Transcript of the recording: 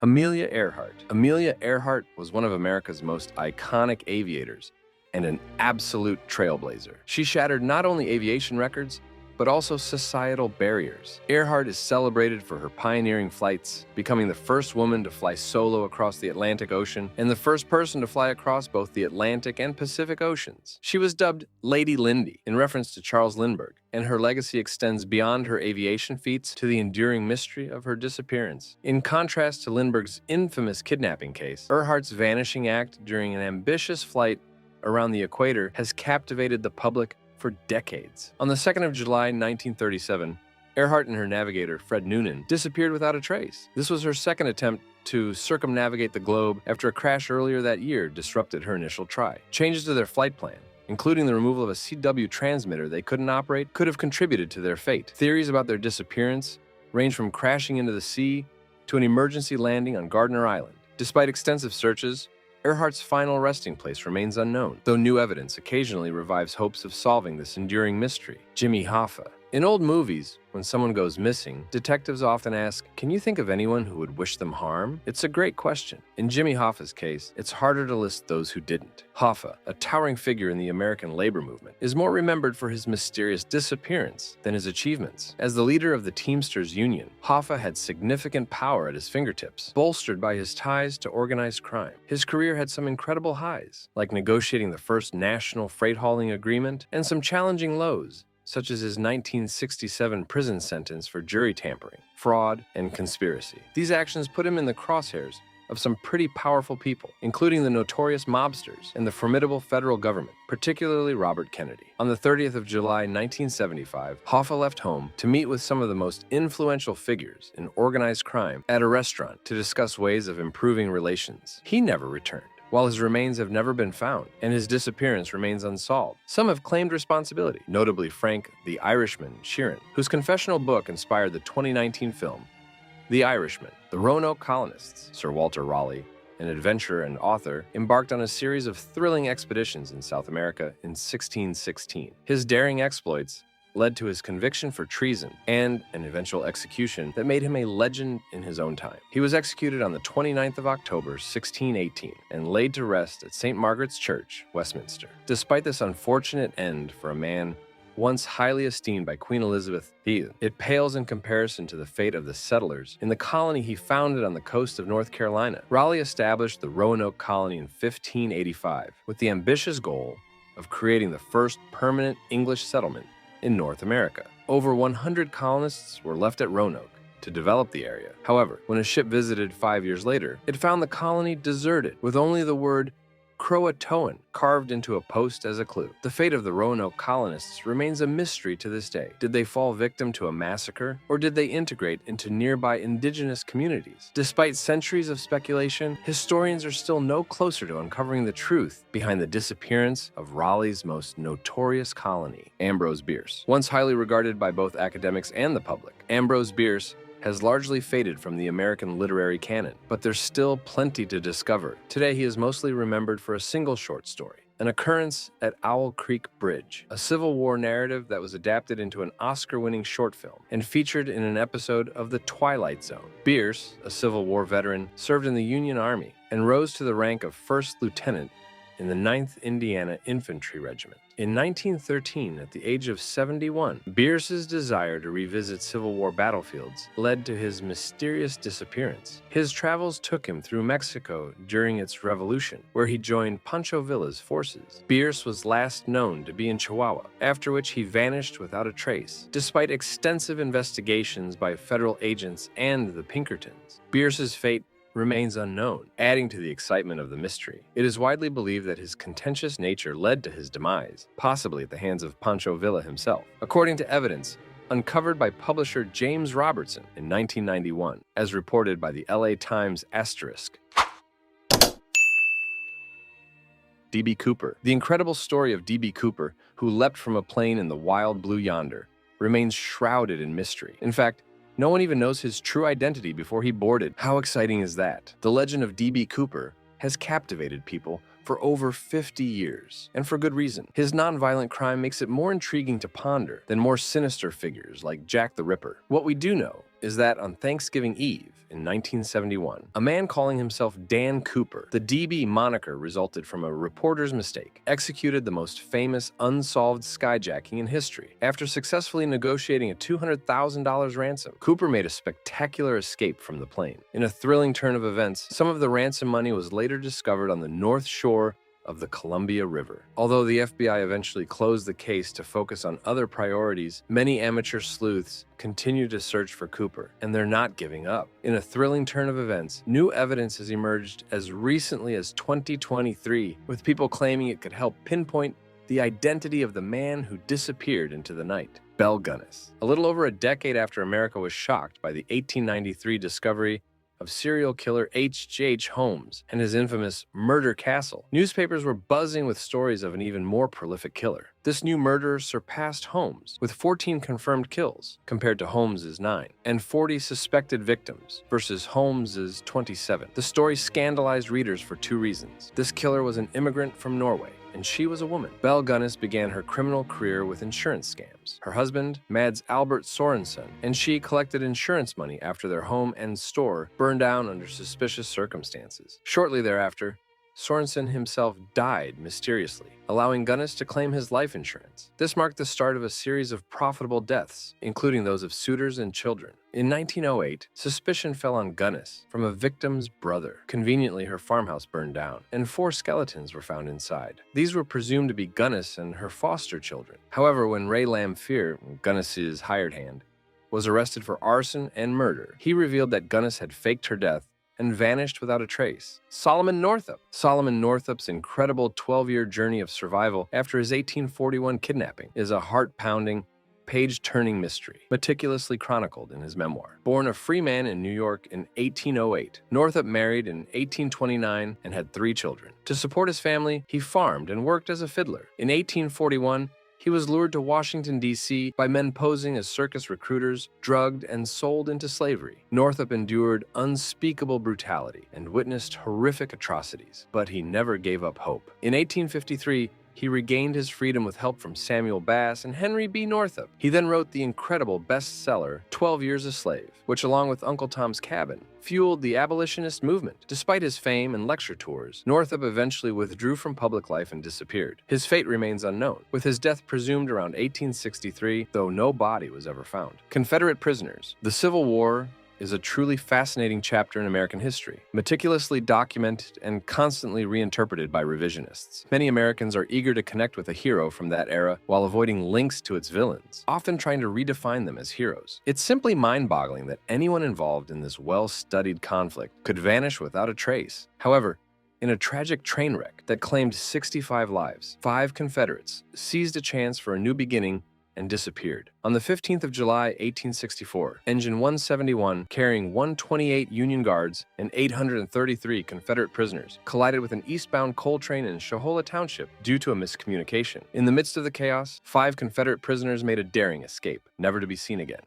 Amelia Earhart. Amelia Earhart was one of America's most iconic aviators and an absolute trailblazer. She shattered not only aviation records, but also societal barriers. Earhart is celebrated for her pioneering flights, becoming the first woman to fly solo across the Atlantic Ocean and the first person to fly across both the Atlantic and Pacific Oceans. She was dubbed Lady Lindy in reference to Charles Lindbergh, and her legacy extends beyond her aviation feats to the enduring mystery of her disappearance. In contrast to Lindbergh's infamous kidnapping case, Earhart's vanishing act during an ambitious flight around the equator has captivated the public for decades. On the 2nd of July, 1937, Earhart and her navigator, Fred Noonan, disappeared without a trace. This was her second attempt to circumnavigate the globe after a crash earlier that year disrupted her initial try. Changes to their flight plan, including the removal of a CW transmitter they couldn't operate, could have contributed to their fate. Theories about their disappearance range from crashing into the sea to an emergency landing on Gardner Island. Despite extensive searches, Earhart's final resting place remains unknown, though new evidence occasionally revives hopes of solving this enduring mystery. Jimmy Hoffa. In old movies, when someone goes missing, detectives often ask, "Can you think of anyone who would wish them harm?" It's a great question. In Jimmy Hoffa's case, it's harder to list those who didn't. Hoffa, a towering figure in the American labor movement, is more remembered for his mysterious disappearance than his achievements. As the leader of the Teamsters Union, Hoffa had significant power at his fingertips, bolstered by his ties to organized crime. His career had some incredible highs, like negotiating the first national freight hauling agreement, and some challenging lows, such as his 1967 prison sentence for jury tampering, fraud, and conspiracy. These actions put him in the crosshairs of some pretty powerful people, including the notorious mobsters and the formidable federal government, particularly Robert Kennedy. On the 30th of July, 1975, Hoffa left home to meet with some of the most influential figures in organized crime at a restaurant to discuss ways of improving relations. He never returned, while his remains have never been found, and his disappearance remains unsolved. Some have claimed responsibility, notably Frank the Irishman Sheeran, whose confessional book inspired the 2019 film The Irishman. The Roanoke colonists, Sir Walter Raleigh, an adventurer and author, embarked on a series of thrilling expeditions in South America in 1616. His daring exploits led to his conviction for treason and an eventual execution that made him a legend in his own time. He was executed on the 29th of October, 1618, and laid to rest at St. Margaret's Church, Westminster. Despite this unfortunate end for a man once highly esteemed by Queen Elizabeth II, it pales in comparison to the fate of the settlers in the colony he founded on the coast of North Carolina. Raleigh established the Roanoke colony in 1585 with the ambitious goal of creating the first permanent English settlement in North America. Over 100 colonists were left at Roanoke to develop the area. However, when a ship visited 5 years later, it found the colony deserted, with only the word Croatoan carved into a post as a clue. The fate of the Roanoke colonists remains a mystery to this day. Did they fall victim to a massacre, or did they integrate into nearby indigenous communities? Despite centuries of speculation, historians are still no closer to uncovering the truth behind the disappearance of Raleigh's most notorious colony, Ambrose Bierce. Once highly regarded by both academics and the public, Ambrose Bierce has largely faded from the American literary canon, but there's still plenty to discover. Today, he is mostly remembered for a single short story, An Occurrence at Owl Creek Bridge, a Civil War narrative that was adapted into an Oscar-winning short film and featured in an episode of The Twilight Zone. Bierce, a Civil War veteran, served in the Union Army and rose to the rank of first lieutenant in the 9th Indiana Infantry Regiment. In 1913, at the age of 71, Bierce's desire to revisit Civil War battlefields led to his mysterious disappearance. His travels took him through Mexico during its revolution, where he joined Pancho Villa's forces. Bierce was last known to be in Chihuahua, after which he vanished without a trace. Despite extensive investigations by federal agents and the Pinkertons, Bierce's fate remains unknown, adding to the excitement of the mystery. It is widely believed that his contentious nature led to his demise, possibly at the hands of Pancho Villa himself. According to evidence uncovered by publisher James Robertson in 1991, as reported by the LA Times Asterisk, D.B. Cooper. The incredible story of D.B. Cooper, who leapt from a plane in the wild blue yonder, remains shrouded in mystery. In fact, no one even knows his true identity before he boarded. How exciting is that? The legend of D.B. Cooper has captivated people for over 50 years, and for good reason. His nonviolent crime makes it more intriguing to ponder than more sinister figures like Jack the Ripper. What we do know is that on Thanksgiving Eve, in 1971. A man calling himself Dan Cooper, the DB moniker resulted from a reporter's mistake, executed the most famous unsolved skyjacking in history. After successfully negotiating a $200,000 ransom, Cooper made a spectacular escape from the plane. In a thrilling turn of events, some of the ransom money was later discovered on the north shore of the Columbia River. Although the FBI eventually closed the case to focus on other priorities, many amateur sleuths continue to search for Cooper, and they're not giving up. In a thrilling turn of events, new evidence has emerged as recently as 2023, with people claiming it could help pinpoint the identity of the man who disappeared into the night. Belle Gunness. A little over a decade after America was shocked by the 1893 discovery of serial killer H.H. Holmes and his infamous murder castle, newspapers were buzzing with stories of an even more prolific killer. This new murderer surpassed Holmes, with 14 confirmed kills, compared to Holmes's 9, and 40 suspected victims, versus Holmes's 27. The story scandalized readers for two reasons. This killer was an immigrant from Norway, and she was a woman. Belle Gunness began her criminal career with insurance scams. Her husband, Mads Albert Sorensen, and she collected insurance money after their home and store burned down under suspicious circumstances. Shortly thereafter, Sorensen himself died mysteriously, allowing Gunness to claim his life insurance. This marked the start of a series of profitable deaths, including those of suitors and children. In 1908, suspicion fell on Gunness from a victim's brother. Conveniently, her farmhouse burned down, and 4 skeletons were found inside. These were presumed to be Gunness and her foster children. However, when Ray Lamphere, Gunness's hired hand, was arrested for arson and murder, he revealed that Gunness had faked her death and vanished without a trace. Solomon Northup. Solomon Northup's incredible 12-year journey of survival after his 1841 kidnapping is a heart-pounding, page-turning mystery, meticulously chronicled in his memoir. Born a free man in New York in 1808, Northup married in 1829 and had 3 children. To support his family, he farmed and worked as a fiddler. In 1841, he was lured to Washington, D.C. by men posing as circus recruiters, drugged, and sold into slavery. Northup endured unspeakable brutality and witnessed horrific atrocities, but he never gave up hope. In 1853, he regained his freedom with help from Samuel Bass and Henry B. Northup. He then wrote the incredible bestseller 12 Years a Slave, which along with Uncle Tom's Cabin, fueled the abolitionist movement. Despite his fame and lecture tours, Northup eventually withdrew from public life and disappeared. His fate remains unknown, with his death presumed around 1863, though no body was ever found. Confederate prisoners. The Civil War is a truly fascinating chapter in American history, meticulously documented and constantly reinterpreted by revisionists. Many Americans are eager to connect with a hero from that era while avoiding links to its villains, often trying to redefine them as heroes. It's simply mind-boggling that anyone involved in this well-studied conflict could vanish without a trace. However, in a tragic train wreck that claimed 65 lives, 5 Confederates seized a chance for a new beginning and disappeared. On the 15th of July, 1864, Engine 171, carrying 128 Union Guards and 833 Confederate prisoners, collided with an eastbound coal train in Shohola Township due to a miscommunication. In the midst of the chaos, 5 Confederate prisoners made a daring escape, never to be seen again.